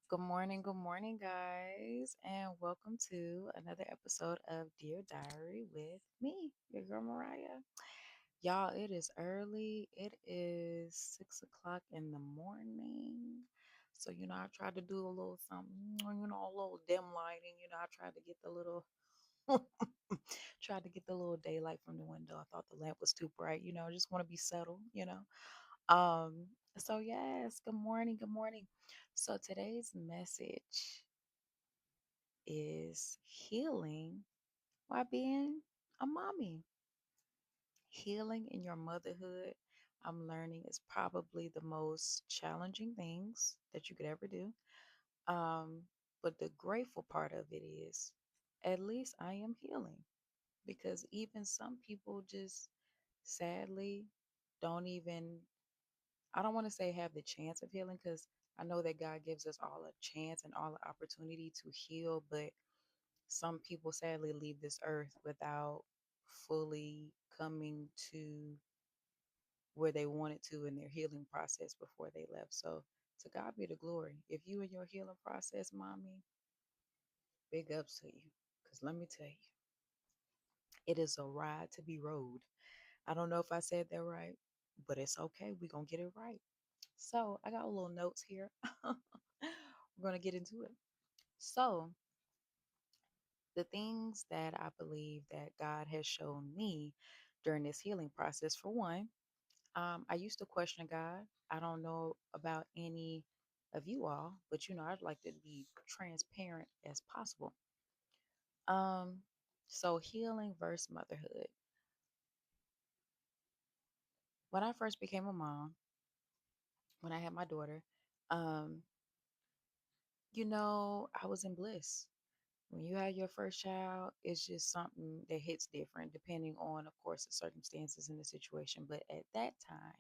Good morning, guys, and welcome to another episode of Dear Diary with me, your girl Mariah. Y'all, it is early. It is 6 o'clock in the morning. So, I tried to do a little something, a little dim lighting. I tried to get the little tried to get the little daylight from the window. I thought the lamp was too bright, I just want to be subtle. Um, so yes, good morning, good morning. So today's message is healing while being a mommy. Healing in your motherhood, I'm learning, is probably the most challenging things that you could ever do. Um, but the grateful part of it is at least I am healing because even some people just sadly don't even, I don't want to say have the chance of healing because I know that God gives us all a chance and all the opportunity to heal, but some people sadly leave this earth without fully coming to where they wanted to in their healing process before they left. So to God be the glory. If you in your healing process, mommy, big ups to you. Because let me tell you, it is a ride to be rode. I don't know if I said that right, but it's okay. We're going to get it right. So I got a little notes here. We're going to get into it. So the things that I believe that God has shown me during this healing process, for one, I used to question God. I don't know about any of you all, but I'd like to be transparent as possible. Um, so healing versus motherhood. When I first became a mom, when I had my daughter, um, I was in bliss. When you have your first child, it's just something that hits different depending on, of course, the circumstances and the situation. But at that time,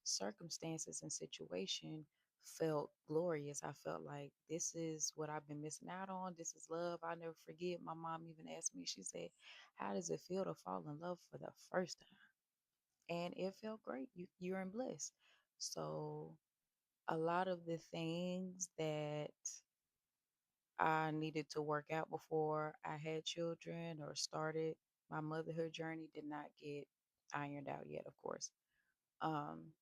circumstances and situation felt glorious. I felt like this is what I've been missing out on. This is love. I'll never forget. My mom even asked me, she said, how does it feel to fall in love for the first time? And it felt great. You're in bliss. So a lot of the things that I needed to work out before I had children or started my motherhood journey did not get ironed out yet, of course. Um,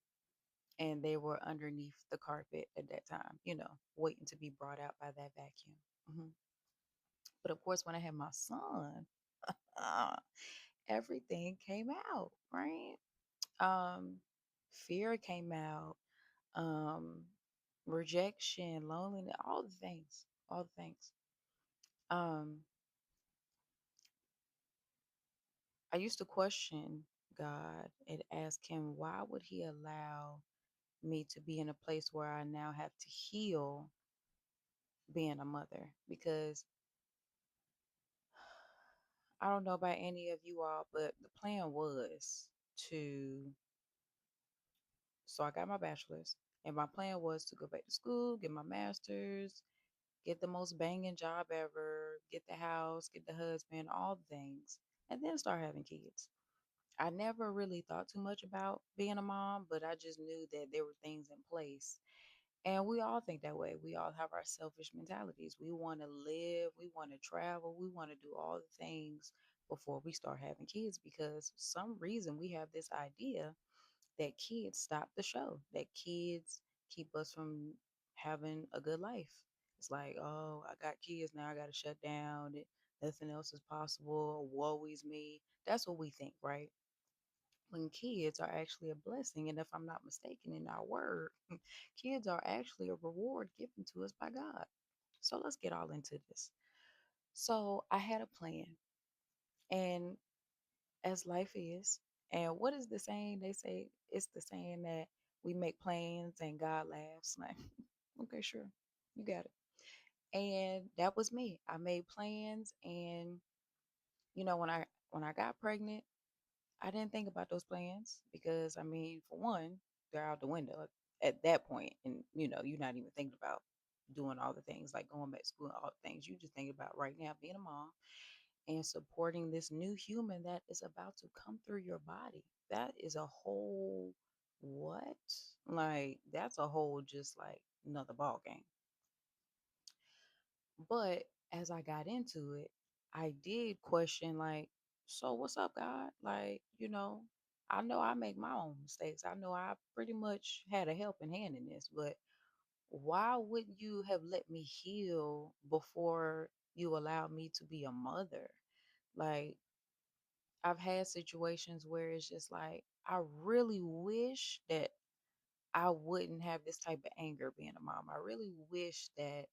and they were underneath the carpet at that time, waiting to be brought out by that vacuum. hmm But of course, when I had my son, uh, everything came out, right? Um, Fear came out, um, rejection, loneliness, all the things, all the things. Um, I used to question God and ask him, why would he allow me to be in a place where I now have to heal being a mother? Because I don't know about any of you all, but the plan was to, so I got my bachelor's, and my plan was to go back to school, get my master's, get the most banging job ever, get the house, get the husband, all the things, and then start having kids. I never really thought too much about being a mom, but I just knew that there were things in place. And we all think that way. We all have our selfish mentalities. We want to live, we want to travel, we want to do all the things before we start having kids because some reason we have this idea that kids stop the show, that kids keep us from having a good life. It's like, oh, I got kids now, I got to shut down. Nothing else is possible. Woe is me. That's what we think, right? When kids are actually a blessing. And if I'm not mistaken in our word, kids are actually a reward given to us by God. So let's get all into this. So I had a plan, and as life is, and what is the saying? They say it's the saying that we make plans and God laughs. Like, okay, sure, you got it. And that was me. I made plans, and when I got pregnant, I didn't think about those plans because I mean, for one, they're out the window at that point, and you're not even thinking about doing all the things like going back to school and all the things. You just think about right now being a mom and supporting this new human that is about to come through your body. That is a whole what? Like that's a whole just like another ball game. But as I got into it, I did question, like, so what's up, God? Like, I know I make my own mistakes. I know I pretty much had a helping hand in this, but why wouldn't you have let me heal before you allowed me to be a mother? Like, I've had situations where it's just like, I really wish that I wouldn't have this type of anger being a mom. I really wish that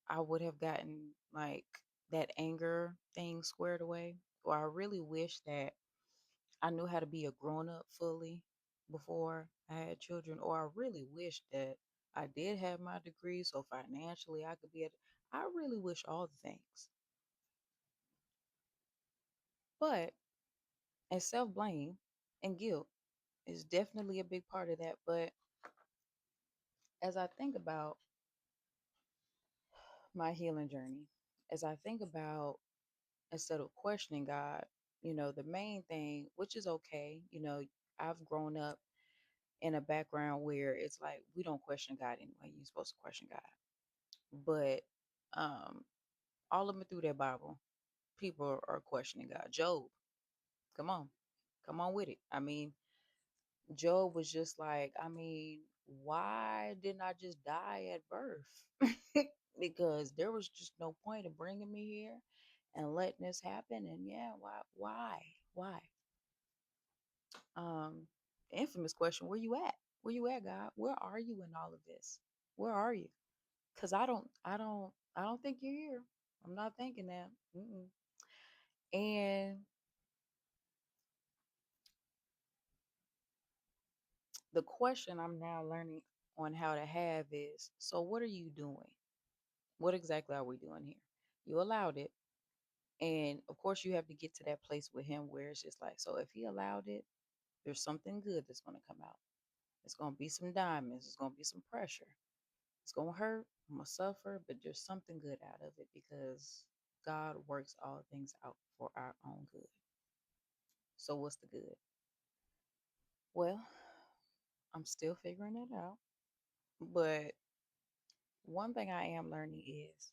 I would have gotten like that anger thing squared away. Or I really wish that I knew how to be a grown up fully before I had children. Or I really wish that I did have my degree so financially I could be at. I really wish all the things. But and self blame and guilt is definitely a big part of that. But as I think about my healing journey, as I think about instead of questioning God, the main thing, which is okay, I've grown up in a background where it's like we don't question God anyway. You're supposed to question God. But um all of them through that Bible, people are questioning God. Job, come on. Come on with it. I mean, Job was just like, I mean, why didn't I just die at birth? Because there was just no point in bringing me here and letting this happen. And yeah, why? Um, infamous question: where you at? Where you at, God? Where are you in all of this? Where are you? Because I don't think you're here. I'm not thinking that. Mm-mm. And the question I'm now learning on how to have is, so what are you doing? What exactly are we doing here? You allowed it. And of course, you have to get to that place with him where it's just like, so if he allowed it, there's something good that's going to come out. It's going to be some diamonds. It's going to be some pressure. It's going to hurt. I'm going to suffer, but there's something good out of it because God works all things out for our own good. So, what's the good? Well, I'm still figuring it out. But one thing I am learning is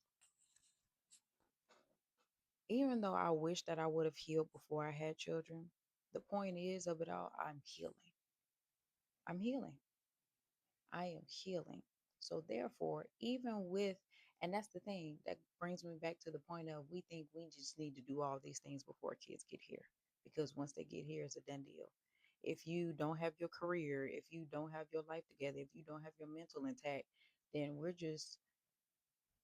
even though I wish that I would have healed before I had children, the point is of it all, I'm healing. I'm healing. I am healing. So therefore, even with, and that's the thing that brings me back to the point of we think we just need to do all these things before kids get here. Because once they get here, it's a done deal. If you don't have your career, if you don't have your life together, if you don't have your mental intact, then we're just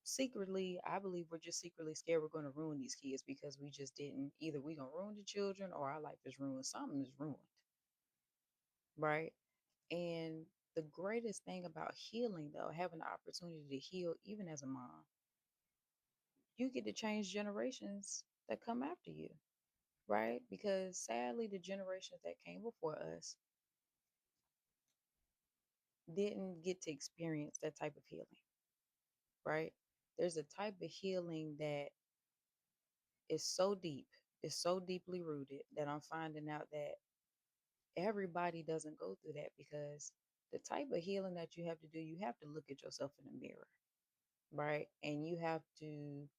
secretly, I believe we're just secretly scared we're going to ruin these kids because we just didn't, either we're going to ruin the children or our life is ruined. Something is ruined, right? And the greatest thing about healing, though, having the opportunity to heal, even as a mom, you get to change generations that come after you, right? Because sadly, the generations that came before us didn't get to experience that type of healing, right? There's a type of healing that is so deep, is so deeply rooted that I'm finding out that everybody doesn't go through that because the type of healing that you have to do, you have to look at yourself in the mirror, right? And you have to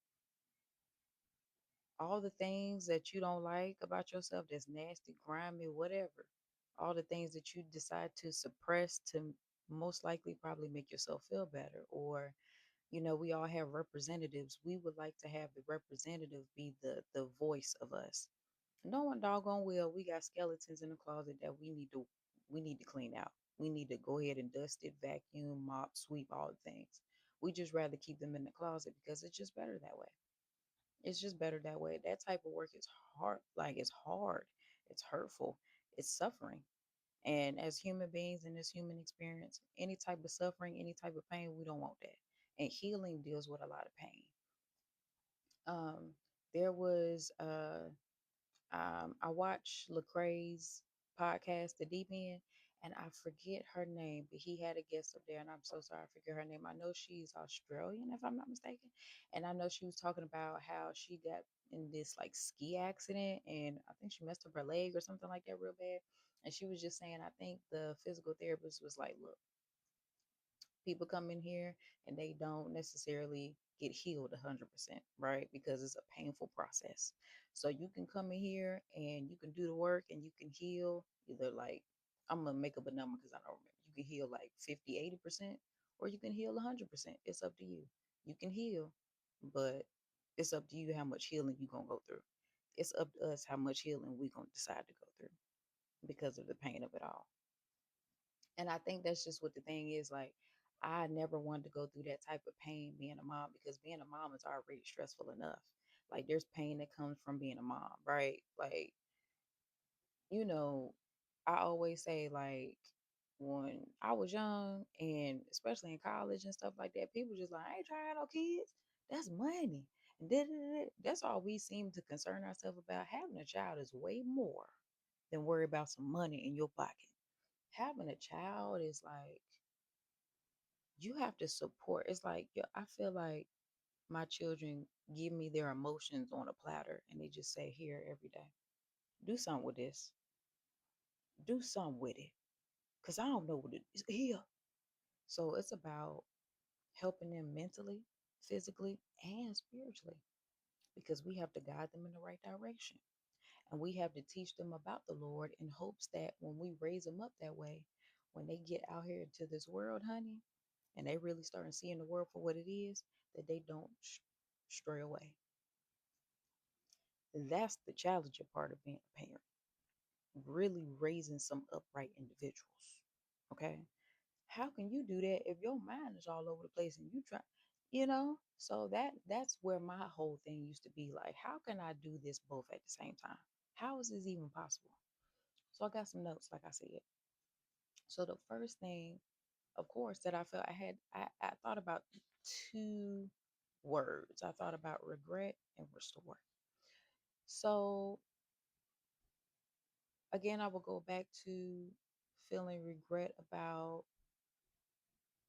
all the things that you don't like about yourself that's nasty, grimy, whatever, all the things that you decide to suppress to most likely probably make yourself feel better. Or, we all have representatives. We would like to have the representative be the voice of us. No one doggone well, we got skeletons in the closet that we need to clean out. We need to go ahead and dust it, vacuum, mop, sweep, all the things. We just rather keep them in the closet because it's just better that way. It's just better that way. That type of work is hard. Like it's hard. It's hurtful. It's suffering. And as human beings in this human experience, any type of suffering, any type of pain, we don't want that. And healing deals with a lot of pain. Um, there was I watched Lecrae's podcast, The Deep End, and I forget her name, but he had a guest up there, and I'm so sorry I forget her name. I know she's Australian, if I'm not mistaken, and I know she was talking about how she got in this like ski accident, and I think she messed up her leg or something like that real bad. And she was just saying, I think the physical therapist was like, look, People come in here and they don't necessarily get healed 100%, right? Because it's a painful process. So you can come in here and you can do the work and you can heal either like, I'm going to make up a number because I don't remember. You can heal like 50, 80%, or you can heal 100%. It's up to you. You can heal, but it's up to you how much healing you're going to go through. It's up to us how much healing we're going to decide to go through because of the pain of it all. And I think that's just what the thing is. Like, I never wanted to go through that type of pain being a mom because being a mom is already stressful enough. Like, there's pain that comes from being a mom, right? Like, you know, I always say, like, when I was young and especially in college and stuff like that, people just like, I ain't trying to have no kids. That's money. And that's all we seem to concern ourselves about. Having a child is way more than worry about some money in your pocket. Having a child is like, you have to support. It's like, yeah, I feel like my children give me their emotions on a platter and they just say, here every day, do something with this, do something with it. Because I don't know what it is here. So it's about helping them mentally, physically, and spiritually because we have to guide them in the right direction. And we have to teach them about the Lord in hopes that when we raise them up that way, when they get out here into this world, honey, and they really start seeing the world for what it is, that they don't stray away. That's the challenging part of being a parent, really raising some upright individuals. Okay. How can you do that if your mind is all over the place and you try, So that's where my whole thing used to be like, how can I do this both at the same time? How is this even possible? So I got some notes, like I said. So the first thing, of course, that I felt I thought about two words. I thought about regret and restore. So again, I will go back to feeling regret about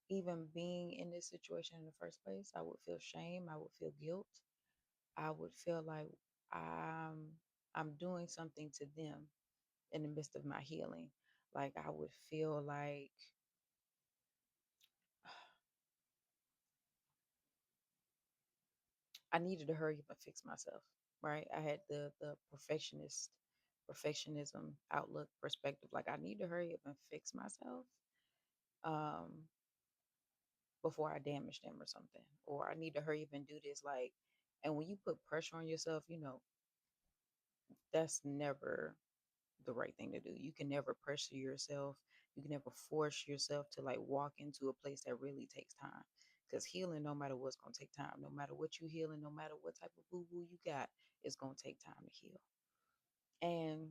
even being in this situation in the first place. I would feel shame. I would feel guilt. I would feel like I'm I'm doing something to them in the midst of my healing. Like I would feel like I needed to hurry up and fix myself. Right. I had the perfectionism outlook perspective. Like I need to hurry up and fix myself. Um, before I damage them or something. Or I need to hurry up and do this. Like, and when you put pressure on yourself, that's never the right thing to do. You can never pressure yourself. You can never force yourself to like walk into a place that really takes time. Because healing, no matter what's going to take time, no matter what you healing, no matter what type of boo boo you got, it's going to take time to heal. And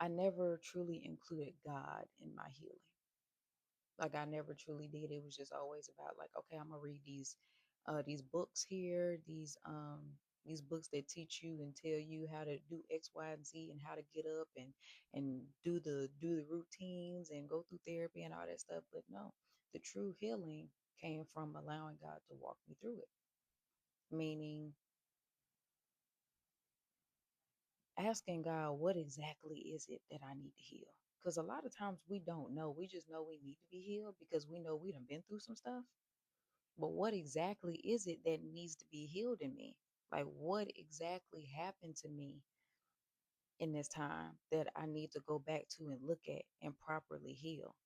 I never truly included God in my healing. Like I never truly did. It was just always about like, okay, I'm gonna read these books here, these books that teach you and tell you how to do X, Y, and Z and how to get up and do the routines and go through therapy and all that stuff. But no, the true healing came from allowing God to walk me through it. Meaning asking God, what exactly is it that I need to heal? Because a lot of times we don't know. We just know we need to be healed because we know we done been through some stuff. But what exactly is it that needs to be healed in me? Like, what exactly happened to me in this time that I need to go back to and look at and properly heal?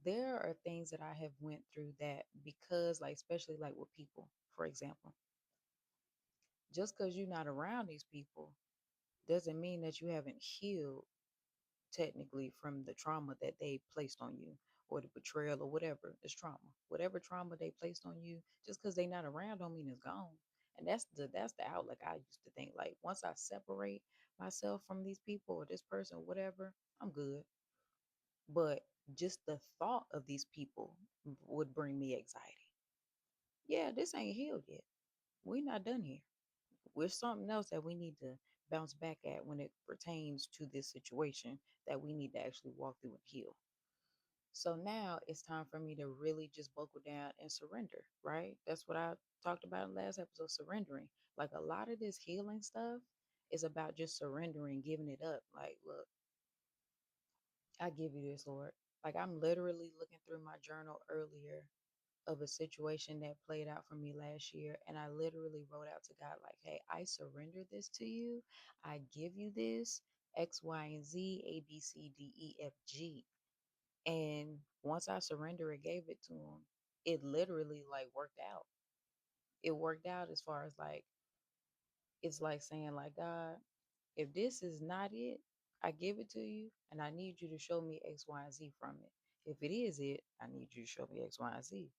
There are things that I have went through that because, like, especially like with people, for example, just because you're not around these people doesn't mean that you haven't healed technically from the trauma that they placed on you or the betrayal or whatever is trauma. Whatever trauma they placed on you, just because they're not around don't mean it's gone. And that's the outlook I used to think. Like once I separate myself from these people or this person, whatever, I'm good. But just the thought of these people would bring me anxiety. Yeah, this ain't healed yet. We're not done here. We're something else that we need to bounce back at when it pertains to this situation that we need to actually walk through and heal. So now it's time for me to really just buckle down and surrender, right? That's what I talked about in the last episode, surrendering. Like a lot of this healing stuff is about just surrendering, giving it up. Like, look, I give you this, Lord. Like I'm literally looking through my journal earlier of a situation that played out for me last year. And I literally wrote out to God, like, hey, I surrender this to you. I give you this X, Y, and Z, A, B, C, D, E, F, G. And once I surrender and gave it to him, it literally like worked out. It worked out as far as like, it's like saying, like, God, if this is not it, I give it to you and I need you to show me X, Y, and Z from it. If it is it, I need you to show me X, Y, and Z.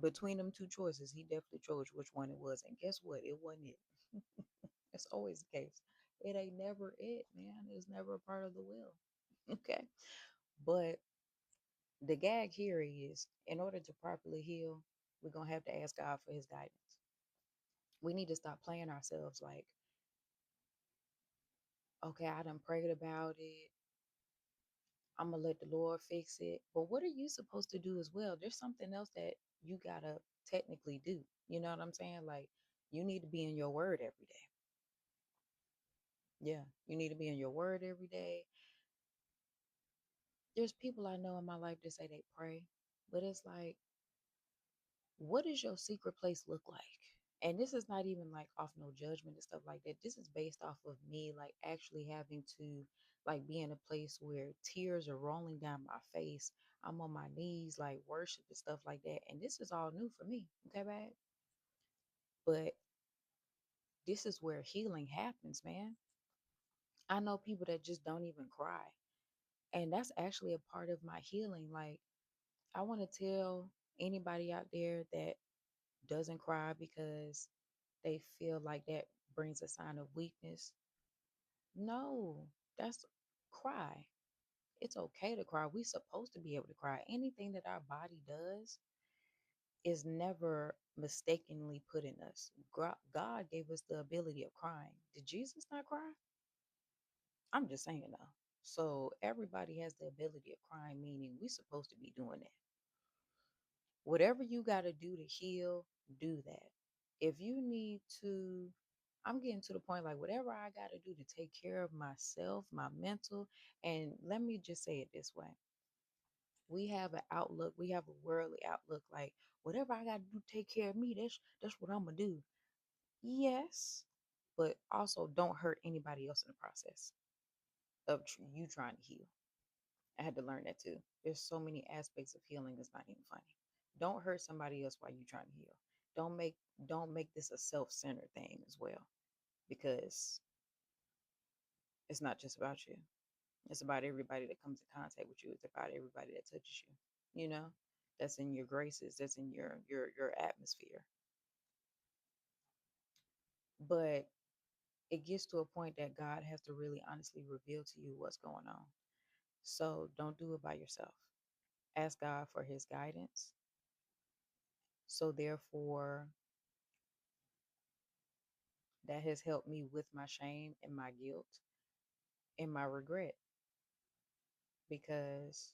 Between them two choices, he definitely chose which one it was. And guess what? It wasn't it. It's always the case. It ain't never it, man. It's never a part of the will. Okay. But the gag here is in order to properly heal, we're going to have to ask God for his guidance. We need to stop playing ourselves like, okay, I done prayed about it. I'm going to let the Lord fix it. But what are you supposed to do as well? There's something else that you got to technically do. You know what I'm saying? Like, you need to be in your word every day. Yeah, you need to be in your word every day. There's people I know in my life that say they pray, but it's like, what does your secret place look like? And this is not even like off no judgment and stuff like that. This is based off of me like actually having to like be in a place where tears are rolling down my face. I'm on my knees, like worship and stuff like that. And this is all new for me. Okay, bad. But this is where healing happens, man. I know people that just don't even cry. And that's actually a part of my healing. Like, I want to tell anybody out there that doesn't cry because they feel like that brings a sign of weakness. No, that's cry. It's okay to cry. We're supposed to be able to cry. Anything that our body does is never mistakenly put in us. God gave us the ability of crying. Did Jesus not cry? I'm just saying though. So everybody has the ability of crying, meaning we're supposed to be doing that. Whatever you got to do to heal, do that. If you need to, I'm getting to the point like whatever I got to do to take care of myself, my mental, and let me just say it this way. We have an outlook, we have a worldly outlook like whatever I got to do to take care of me, that's what I'm going to do. Yes, but also don't hurt anybody else in the process of you trying to heal. I had to learn that too. There's so many aspects of healing that's not even funny. Don't hurt somebody else while you're trying to heal. Don't make don't make this a self-centered thing as well because it's not just about you. It's about everybody that comes in contact with you. It's about everybody that touches you. You know, that's in your graces. That's in your atmosphere. But it gets to a point that God has to really honestly reveal to you what's going on. So don't do it by yourself. Ask God for His guidance. So therefore, that has helped me with my shame and my guilt and my regret because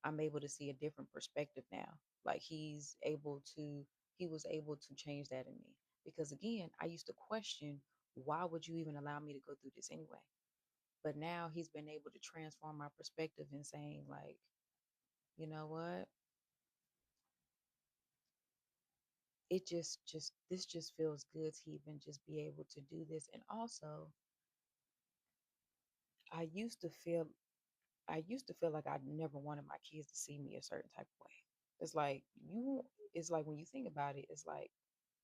I'm able to see a different perspective now. Like he was able to change that in me. Because again, I used to question, why would you even allow me to go through this anyway? But now he's been able to transform my perspective and saying, like, you know what? It just this just feels good to even just be able to do this. And also, I used to feel I used to feel like I never wanted my kids to see me a certain type of way. It's like you it's like when you think about it, it's like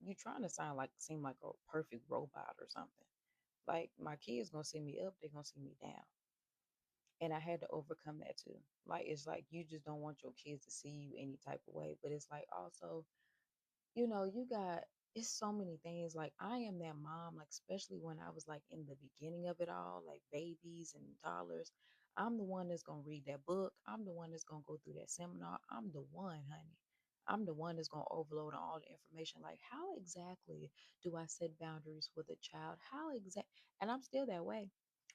you trying to seem like a perfect robot or something. Like my kids gonna see me up, they're gonna see me down. And I had to overcome that too. Like it's like you just don't want your kids to see you any type of way. But it's like also you got it's so many things. Like I am that mom, like especially when I was like in the beginning of it all, like babies and toddlers. I'm the one that's gonna read that book. I'm the one that's gonna go through that seminar. I'm the one, honey. I'm the one that's gonna overload on all the information. Like, how exactly do I set boundaries with a child? And I'm still that way.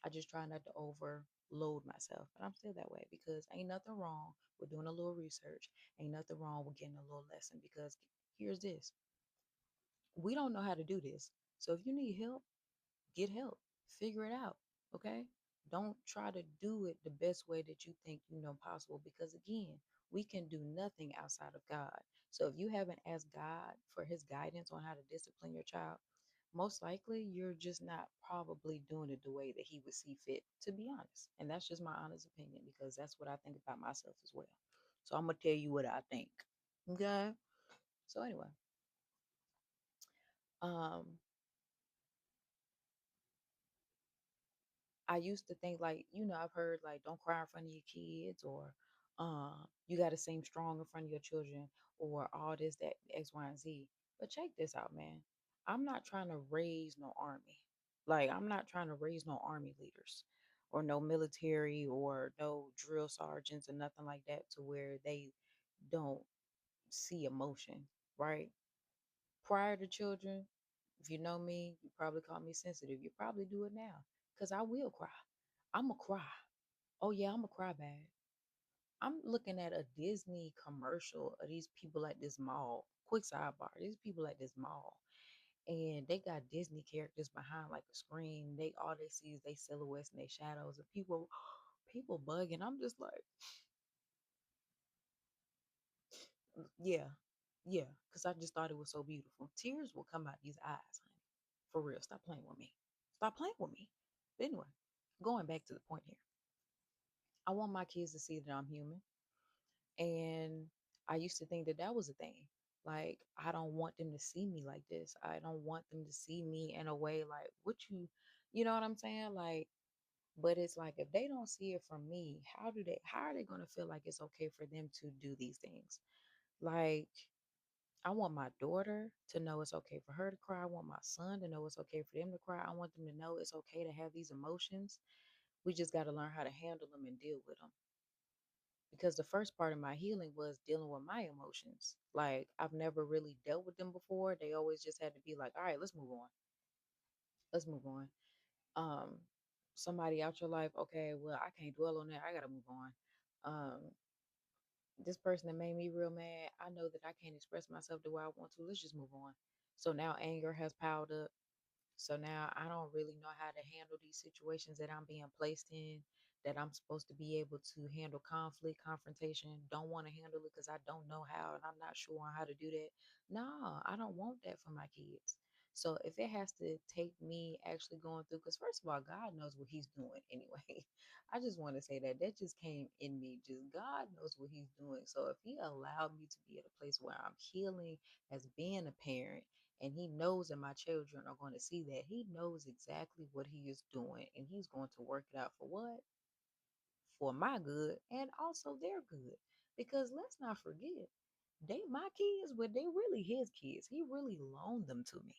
I just try not to overload myself. But I'm still that way because ain't nothing wrong with doing a little research. Ain't nothing wrong with getting a little lesson because here's this. We don't know how to do this. So if you need help, get help. Figure it out. Okay? Don't try to do it the best way that you think you know possible, because again, we can do nothing outside of God. So if you haven't asked God for his guidance on how to discipline your child, most likely you're just not probably doing it the way that he would see fit, to be honest. And that's just my honest opinion, because that's what I think about myself as well. So I'm gonna tell you what I think. Okay. So anyway, um, I used to think like, I've heard like don't cry in front of your kids, or you gotta seem strong in front of your children, or all this, that, X, Y, and Z. But check this out, man. I'm not trying to raise no army. Like I'm not trying to raise no army leaders or no military or no drill sergeants or nothing like that to where they don't see emotion, right? Prior to children, if you know me, you probably call me sensitive. You probably do it now because I will cry. I'm a cry. Oh yeah, I'm a cry bad. I'm looking at a Disney commercial of these people at this mall. Quick sidebar: these people at this mall, and they got Disney characters behind like a screen. They all they see is they silhouettes and they shadows, and people bugging. I'm just like, yeah, yeah, because I just thought it was so beautiful. Tears will come out these eyes, honey. For real. Stop playing with me. Stop playing with me. But anyway, going back to the point here. I want my kids to see that I'm human. And I used to think that that was a thing. Like, I don't want them to see me like this. I don't want them to see me in a way like, you know what I'm saying? Like, but it's like, if they don't see it from me, how are they going to feel like it's okay for them to do these things? Like, I want my daughter to know it's okay for her to cry. I want my son to know it's okay for them to cry. I want them to know it's okay to have these emotions. We just got to learn how to handle them and deal with them. Because the first part of my healing was dealing with my emotions. Like, I've never really dealt with them before. They always just had to be like, all right, let's move on. Let's move on. Um, Somebody out your life, okay, well, I can't dwell on that. I got to move on. Um, this person that made me real mad, I know that I can't express myself the way I want to. Let's just move on. So now anger has piled up. So now I don't really know how to handle these situations that I'm being placed in, that I'm supposed to be able to handle conflict, confrontation. Don't want to handle it because I don't know how and I'm not sure on how to do that. No, I don't want that for my kids. So if it has to take me actually going through, because first of all, God knows what He's doing anyway. I just want to say that that just came in me. Just God knows what He's doing. So if He allowed me to be at a place where I'm healing as being a parent, and he knows that my children are going to see that, he knows exactly what he is doing, and he's going to work it out for what? For my good and also their good. Because let's not forget, they my kids, but they really his kids. He really loaned them to me.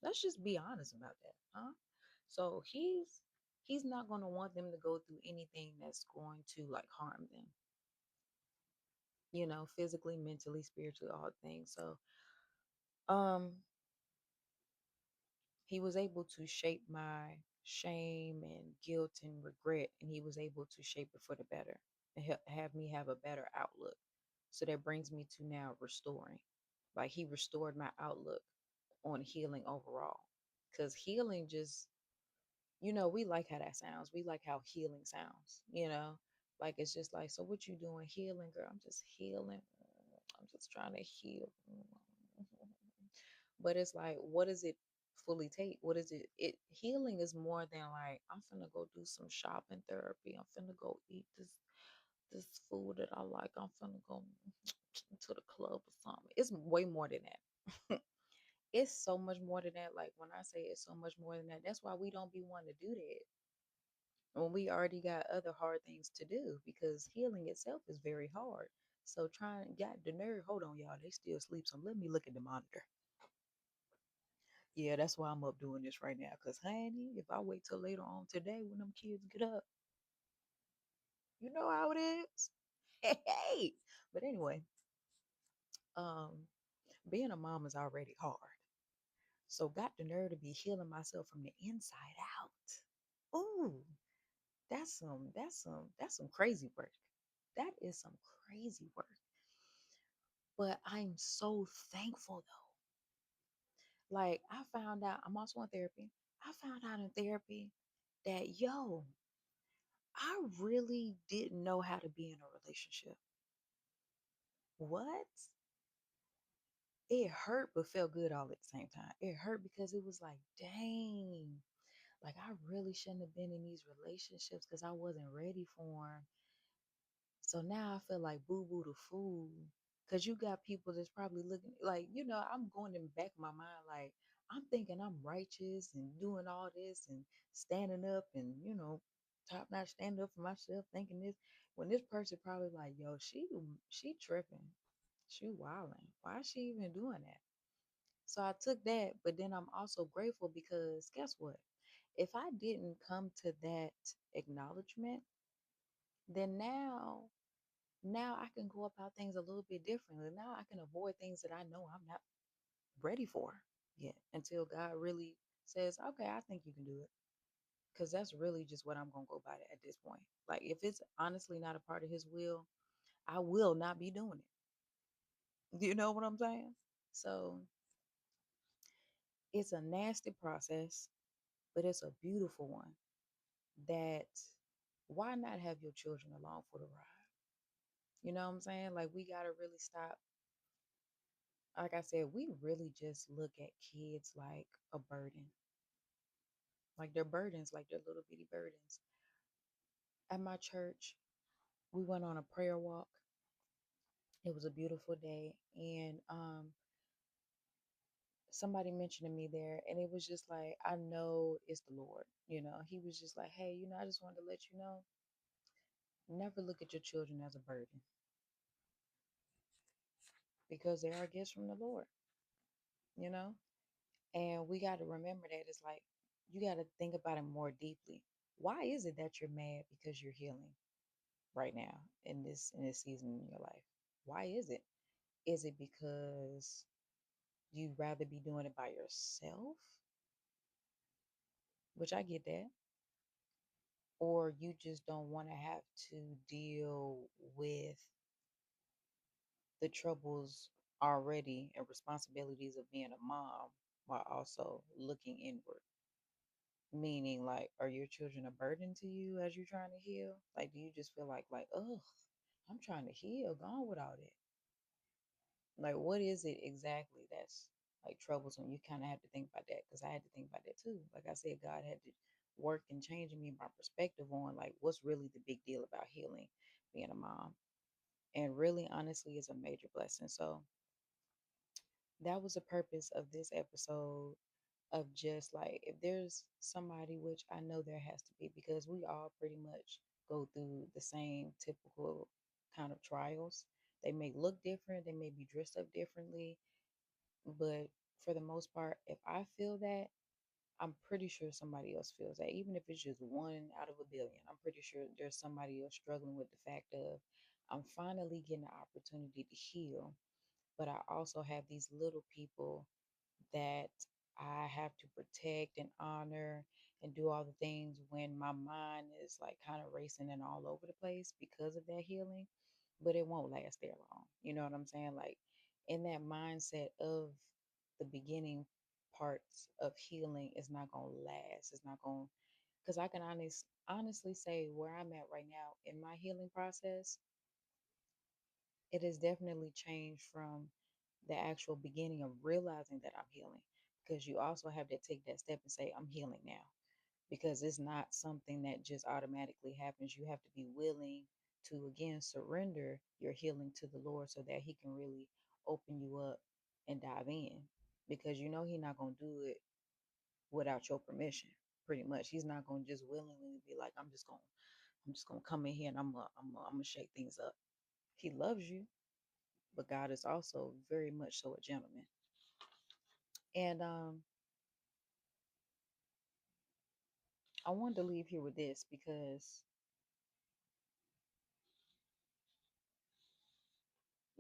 Let's just be honest about that, huh? So he's not going to want them to go through anything that's going to like harm them, physically, mentally, spiritually, all things. So um he was able to shape my shame and guilt and regret, and he was able to shape it for the better and have me have a better outlook. So that brings me to now restoring. Like he restored my outlook on healing overall. Because healing just, we like how that sounds. We like how healing sounds. Like it's just like, so what you doing? Healing, girl. I'm just healing. I'm just trying to heal. But it's like, what does it fully take? What is it? Healing is more than like, I'm finna go do some shopping therapy. I'm finna go eat this food that I like. I'm finna go to the club or something. It's way more than that. It's so much more than that. Like when I say it's so much more than that, that's why we don't be wanting to do that when we already got other hard things to do, because healing itself is very hard. So trying got the nerve. Hold on, y'all. They still sleep. So let me look at the monitor. Yeah, that's why I'm up doing this right now. Cause honey, if I wait till later on today when them kids get up, you know how it is. Hey. But anyway, um, being a mom is already hard. So got the nerve to be healing myself from the inside out. Ooh, that's some crazy work. That is some crazy work. But I'm so thankful though. Like I found out, I'm also in therapy. I found out in therapy that, yo, I really didn't know how to be in a relationship. What? It hurt but felt good all at the same time. It hurt because it was like, dang, like I really shouldn't have been in these relationships because I wasn't ready for them. So now I feel like boo boo the fool. Cause you got people that's probably looking like, I'm going in the back of my mind, like, I'm thinking I'm righteous and doing all this and standing up and, top notch standing up for myself, thinking this when this person probably like, yo, she tripping. She wilding. Why is she even doing that? So I took that, but then I'm also grateful because guess what? If I didn't come to that acknowledgement, then now I can go about things a little bit differently. Now I can avoid things that I know I'm not ready for yet until God really says, okay, I think you can do it. Because that's really just what I'm going to go by at this point. Like, if it's honestly not a part of His will, I will not be doing it. Do you know what I'm saying? So it's a nasty process, but it's a beautiful one. That why not have your children along for the ride? You know what I'm saying? Like, we got to really stop. Like I said, we really just look at kids like a burden, like they're burdens, like they're little bitty burdens. At my church, we went on a prayer walk. It was a beautiful day, and somebody mentioned to me there, and it was just like, I know it's the Lord. He was just like, hey, I just wanted to let you know, never look at your children as a burden because they are gifts from the Lord. You know, and we got to remember that it's like you got to think about it more deeply. Why is it that you're mad because you're healing right now in this season in your life? Why is it? Is it because you'd rather be doing it by yourself, which I get that, or you just don't want to have to deal with the troubles already and responsibilities of being a mom while also looking inward? Meaning, like, are your children a burden to you as you're trying to heal? Like, do you just feel like, ugh, I'm trying to heal, gone with all that? Like, what is it exactly that's like troublesome? You kind of have to think about that because I had to think about that too. Like I said, God had to work in changing me my perspective on like what's really the big deal about healing being a mom. And really, honestly, is a major blessing. So that was the purpose of this episode of just like if there's somebody, which I know there has to be because we all pretty much go through the same typical kind of trials. They may look different, they may be dressed up differently, but for the most part, if I feel that, I'm pretty sure somebody else feels that. Even if it's just one out of a billion, I'm pretty sure there's somebody else struggling with the fact of I'm finally getting the opportunity to heal, but I also have these little people that I have to protect and honor and do all the things when my mind is like kind of racing and all over the place because of that healing, but it won't last there long. You know what I'm saying? Like in that mindset of the beginning parts of healing is not going to last. It's not going because I can honestly say where I'm at right now in my healing process, it has definitely changed from the actual beginning of realizing that I'm healing because you also have to take that step and say, I'm healing now because it's not something that just automatically happens. You have to be willing to again surrender your healing to the Lord so that He can really open you up and dive in because He's not going to do it without your permission. Pretty much, He's not going to just willingly be like, I'm just gonna come in here and I'm gonna shake things up. He loves you, but God is also very much so a gentleman. And I wanted to leave here with this because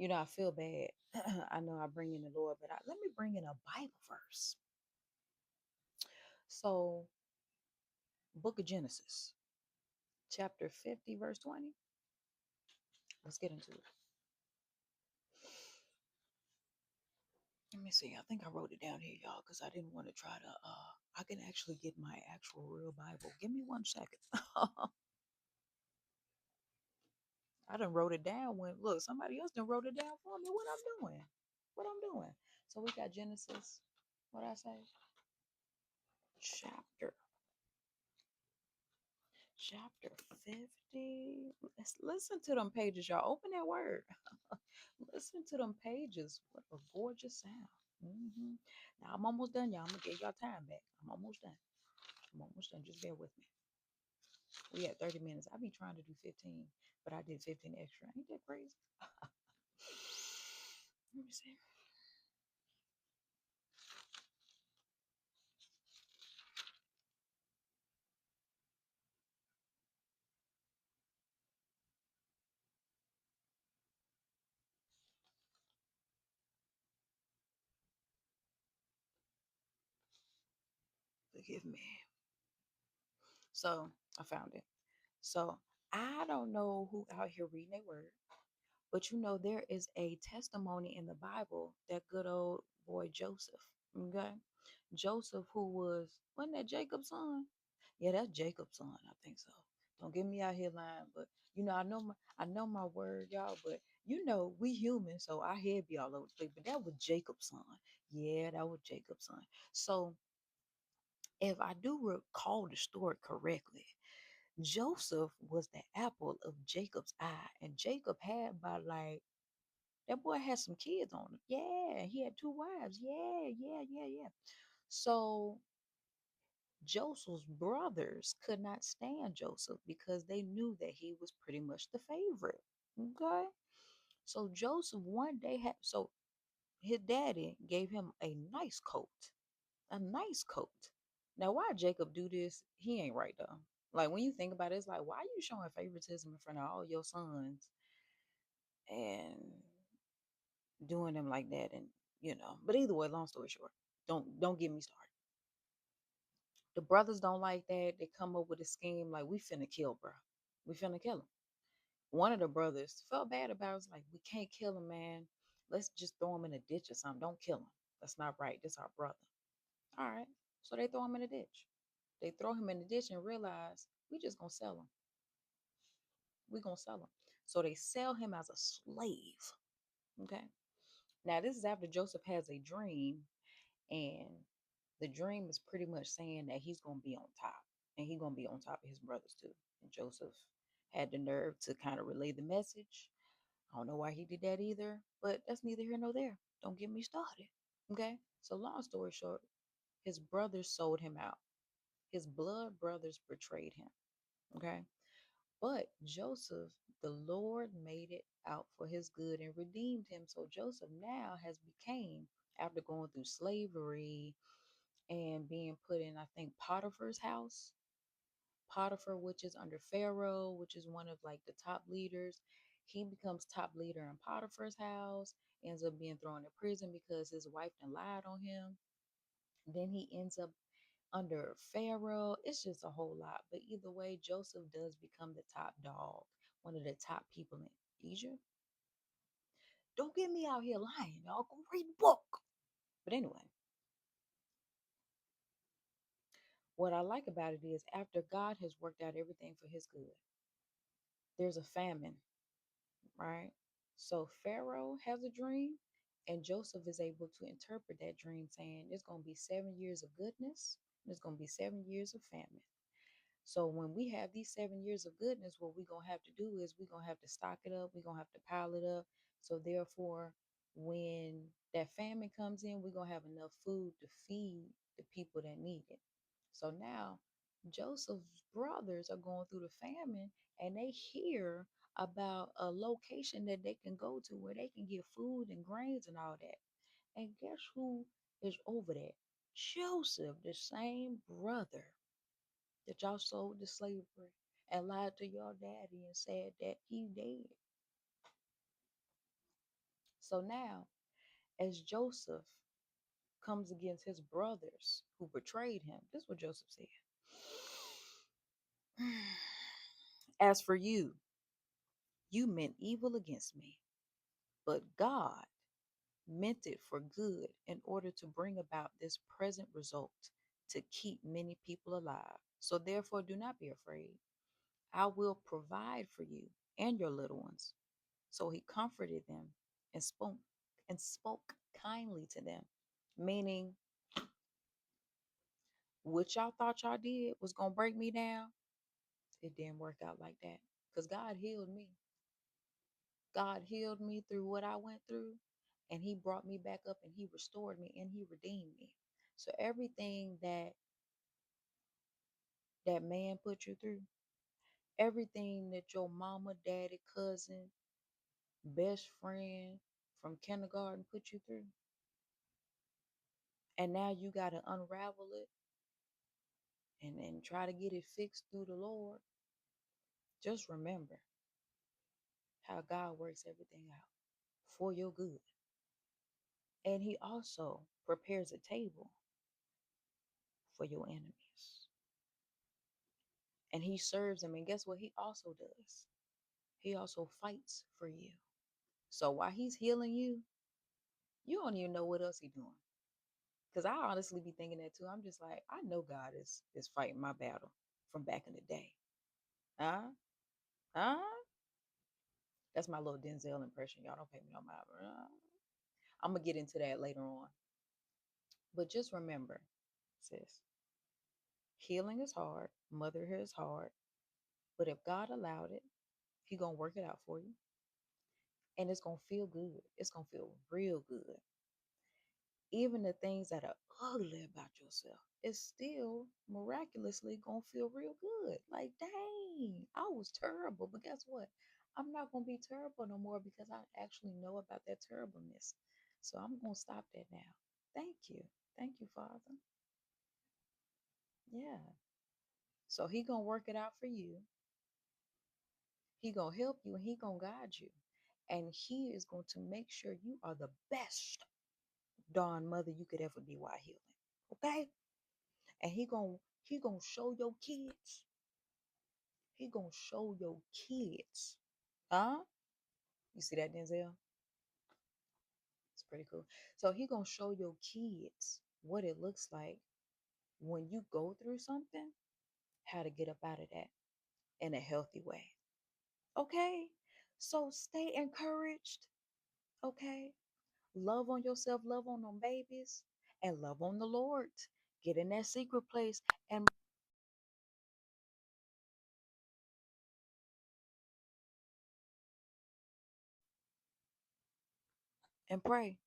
I feel bad. I know I bring in the Lord, but let me bring in a Bible verse. So, Book of Genesis, chapter 50, verse 20. Let's get into it. Let me see. I think I wrote it down here, y'all, because I didn't want to try to. I can actually get my actual real Bible. Give me 1 second. I done wrote it down when look, somebody else done wrote it down for me. What I'm doing. What I'm doing. So we got Genesis, what I say? Chapter. Chapter 50. Let's listen to them pages, y'all. Open that word. Listen to them pages. What a gorgeous sound. Now I'm almost done, y'all. I'm gonna get y'all time back. I'm almost done. I'm almost done. Just bear with me. We had 30 minutes. I be trying to do 15, but I did 15 extra. Ain't that crazy? Let me see. Forgive me. So I found it. So I don't know who out here reading their word, but there is a testimony in the Bible that good old boy Joseph. Okay. Joseph, who wasn't that Jacob's son? Yeah, that's Jacob's son. I think so. Don't get me out here lying, but I know my word, y'all, but we human, so our head be all over the place. But that was Jacob's son. Yeah, that was Jacob's son. So if I do recall the story correctly, Joseph was the apple of Jacob's eye, and Jacob had about like that boy had some kids on him. Yeah, he had two wives. Yeah, yeah, yeah, yeah. So Joseph's brothers could not stand Joseph because they knew that he was pretty much the favorite. Okay. So Joseph one day had so his daddy gave him a nice coat. A nice coat. Now why Jacob do this? He ain't right though. Like when you think about it, it's like why are you showing favoritism in front of all your sons and doing them like that? And but either way, long story short, don't get me started. The brothers don't like that. They come up with a scheme like we finna kill, bro. We finna kill him. One of the brothers felt bad about it. Was like, we can't kill him, man. Let's just throw him in a ditch or something. Don't kill him. That's not right. This our brother. All right. So they throw him in a ditch. They throw him in the ditch and realize we just gonna sell him. We gonna sell him. So they sell him as a slave. Okay. Now this is after Joseph has a dream, and the dream is pretty much saying that he's gonna be on top, and he's gonna be on top of his brothers too. And Joseph had the nerve to kind of relay the message. I don't know why he did that either, but that's neither here nor there. Don't get me started. Okay. So long story short, his brothers sold him out. His blood brothers betrayed him. Okay. But Joseph, the Lord made it out for his good and redeemed him. So Joseph now has became, after going through slavery and being put in, I think, Potiphar's house. Potiphar, which is under Pharaoh, which is one of like the top leaders. He becomes top leader in Potiphar's house, ends up being thrown in prison because his wife done lied on him. Then he ends up under Pharaoh. It's just a whole lot. But either way, Joseph does become the top dog, one of the top people in Egypt. Don't get me out here lying, y'all. Go read the book. But anyway, what I like about it is after God has worked out everything for his good, there's a famine, right? So Pharaoh has a dream, and Joseph is able to interpret that dream, saying it's going to be 7 years of goodness, and it's going to be 7 years of famine. So when we have these 7 years of goodness, what we're gonna have to do is we're gonna have to stock it up, we're gonna have to pile it up. So therefore, when that famine comes in, we're gonna have enough food to feed the people that need it. So now Joseph's brothers are going through the famine and they hear about a location that they can go to where they can get food and grains and all that. And guess who is over there? Joseph, the same brother that y'all sold to slavery and lied to your daddy and said that he dead. So now, as Joseph comes against his brothers who betrayed him, this is what Joseph said. As for you, you meant evil against me, but God meant it for good in order to bring about this present result to keep many people alive. So therefore, do not be afraid. I will provide for you and your little ones. So he comforted them and spoke kindly to them, meaning what y'all thought y'all did was gonna break me down. It didn't work out like that. Because God healed me. God healed me through what I went through, and he brought me back up and he restored me and he redeemed me. So everything that man put you through, everything that your mama, daddy, cousin, best friend from kindergarten put you through, and now you got to unravel it and try to get it fixed through the Lord. Just remember how God works everything out for your good. And he also prepares a table for your enemies. And he serves them. And guess what he also does? He also fights for you. So while he's healing you, you don't even know what else he's doing. Because I honestly be thinking that too. I'm just like, I know God is fighting my battle from back in the day. Huh? Huh? That's my little Denzel impression. Y'all don't pay me no mind. I'm gonna get into that later on. But just remember, sis, healing is hard, motherhood is hard. But if God allowed it, he gonna work it out for you. And it's gonna feel good. It's gonna feel real good. Even the things that are ugly about yourself, it's still miraculously gonna feel real good. Like, dang, I was terrible, but guess what? I'm not gonna be terrible no more because I actually know about that terribleness. So I'm gonna stop that now. Thank you. Thank you, Father. Yeah. So he gonna work it out for you. He gonna help you and he gonna guide you. And he is going to make sure you are the best darn mother you could ever be while healing. Okay? And he gonna show your kids. He gonna show your kids. Huh? You see that, Denzel? It's pretty cool. So he gonna show your kids what it looks like when you go through something, how to get up out of that in a healthy way. Okay? So stay encouraged. Okay? Love on yourself, love on them babies, and love on the Lord. Get in that secret place and pray.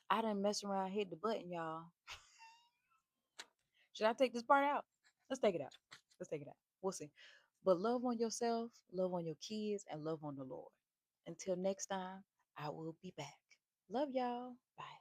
I didn't mess around, hit the button, y'all. Should I take this part out? Let's take it out. Let's take it out. We'll see. But love on yourself, love on your kids, and love on the Lord. Until next time, I will be back. Love y'all. Bye.